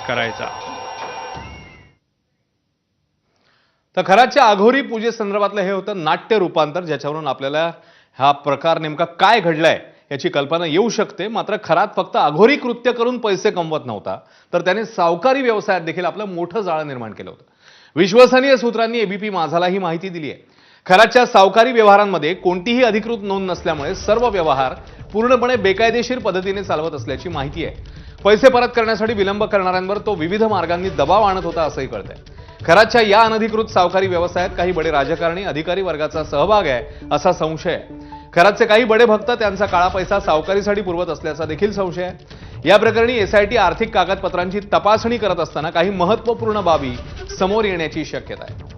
करायचा। तर खराच्या अघोरी पूजेसंदर्भातलं हे होतं नाट्य रूपांतर, ज्याच्यावरून आपल्याला हा प्रकार नेमका काय घडलाय याची कल्पना येऊ शकते। मात्र खरात फक्त अघोरी कृत्य करून पैसे कमवत नव्हता, तर त्याने सावकारी व्यवसायात देखील आपलं मोठं जाळं निर्माण केलं होतं। विश्वसनीय सूत्रांनी एबीपी माझाला ही माहिती दिली आहे। खराच्या सावकारी व्यवहारांमध्ये कोणतीही अधिकृत नोंद नसल्यामुळे सर्व व्यवहार पूर्णपणे बेकायदेशीर पद्धतीने चालवत असल्याची माहिती आहे। पैसे परत करण्यासाठी विलंब करणाऱ्यांवर तो विविध मार्गांनी दबाव आणत होता असंही कळतंय। खराच्या या अनधिकृत सावकारी व्यवसायात काही बडे राजकारणी अधिकारी वर्गाचा सहभाग आहे असा संशय आहे। खराचे काही बडे भक्त त्यांचा काळा पैसा सावकारीसाठी पुरवत असल्याचा देखील संशय आहे। या प्रकरणी एसआयटी आर्थिक कागदपत्रांची तपासणी करत असताना काही महत्त्वपूर्ण बाबी समोर येण्याची शक्यता आहे।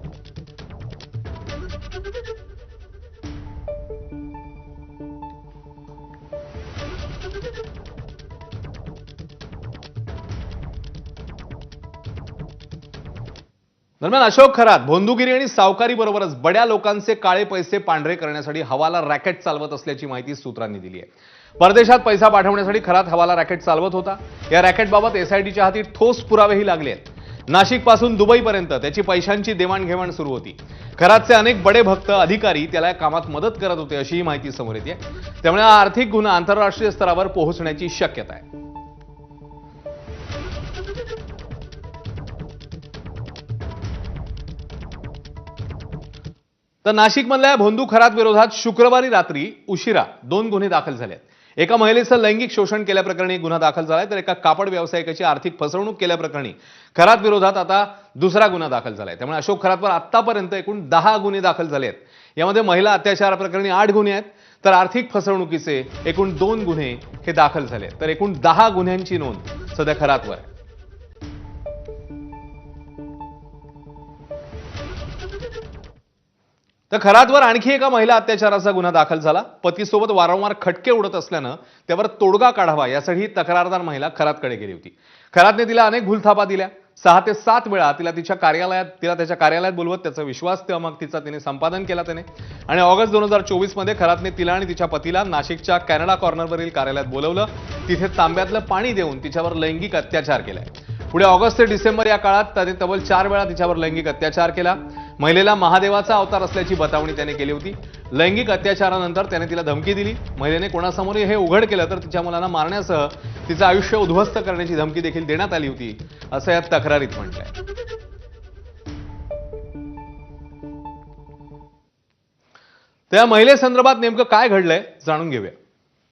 दरम्यान अशोक खरात भोंदूगिरी आणि सावकारी बरोबरच बड्या लोकांचे काळे पैसे पांढरे करण्यासाठी हवाला रॅकेट चालवत असल्याची माहिती सूत्रांनी दिली आहे। परदेशात पैसा पाठवण्यासाठी खरात हवाला रॅकेट चालवत होता। या रॅकेटबाबत एसआयटीच्या हाती ठोस पुरावेही लागले आहेत। नाशिक पासून दुबईपर्यंत त्याची पैशांची देवाणघेवाण सुरू होती। खरातचे अनेक बडे भक्त अधिकारी त्याला कामात मदत करत होते अशी माहिती समोर येते। त्यामुळे हा आर्थिक गुन्हा आंतरराष्ट्रीय स्तरावर पोहोचण्याची शक्यता आहे। तर नाशिकमधल्या भोंदू खरात विरोधात शुक्रवारी रात्री उशिरा 2 गुन्हे दाखल झाले आहेत। एका महिलेचं लैंगिक शोषण केल्याप्रकरणी गुन्हा दाखल झालाय, तर एका कापड व्यावसायिकाची आर्थिक फसवणूक केल्याप्रकरणी खरात विरोधात आता दुसरा गुन्हा दाखल झालाय। त्यामुळे अशोक खरातवर आतापर्यंत एकूण 10 गुन्हे दाखल झाले आहेत। यामध्ये महिला अत्याचार प्रकरणी 8 गुन्हे आहेत, तर आर्थिक फसवणुकीचे एकूण 2 गुन्हे हे दाखल झाले आहेत। तर एकूण 10 गुन्ह्यांची नोंद सध्या खरातवर आहे। तर खरातवर आणखी एका महिला अत्याचाराचा गुन्हा दाखल झाला। पतीसोबत वारंवार खटके उडत असल्यानं त्यावर तोडगा काढावा यासाठी तक्रारदार महिला खरातकडे गेली होती। खरातने तिला अनेक भूलथापा दिल्या। 6 ते 7 वेळा तिला त्याच्या कार्यालयात बोलवत त्याचा विश्वास मग तिने संपादन केला त्याने। आणि ऑगस्ट 2024 मध्ये खरातने तिला आणि तिच्या पतीला नाशिकच्या कॅनडा कॉर्नरवरील कार्यालयात बोलवलं। तिथे तांब्यातलं पाणी देऊन तिच्यावर लैंगिक अत्याचार केलाय। पुढे ऑगस्ट ते डिसेंबर या काळात त्याने तब्बल 4 वेळा तिच्यावर लैंगिक अत्याचार केला। महिलेला महादेवाचा अवतार असल्याची बतावणी त्याने केली होती। लैंगिक अत्याचारानंतर त्याने तिला धमकी दिली। महिलेने कोणासमोर हे उघड केलं तर तिच्या मुलांना मारण्यासह तिचं आयुष्य उद्ध्वस्त करण्याची धमकी देखील देण्यात आली होती असं या तक्रारीत म्हटलंय। त्या महिलेसंदर्भात नेमकं काय घडलंय जाणून घेऊया।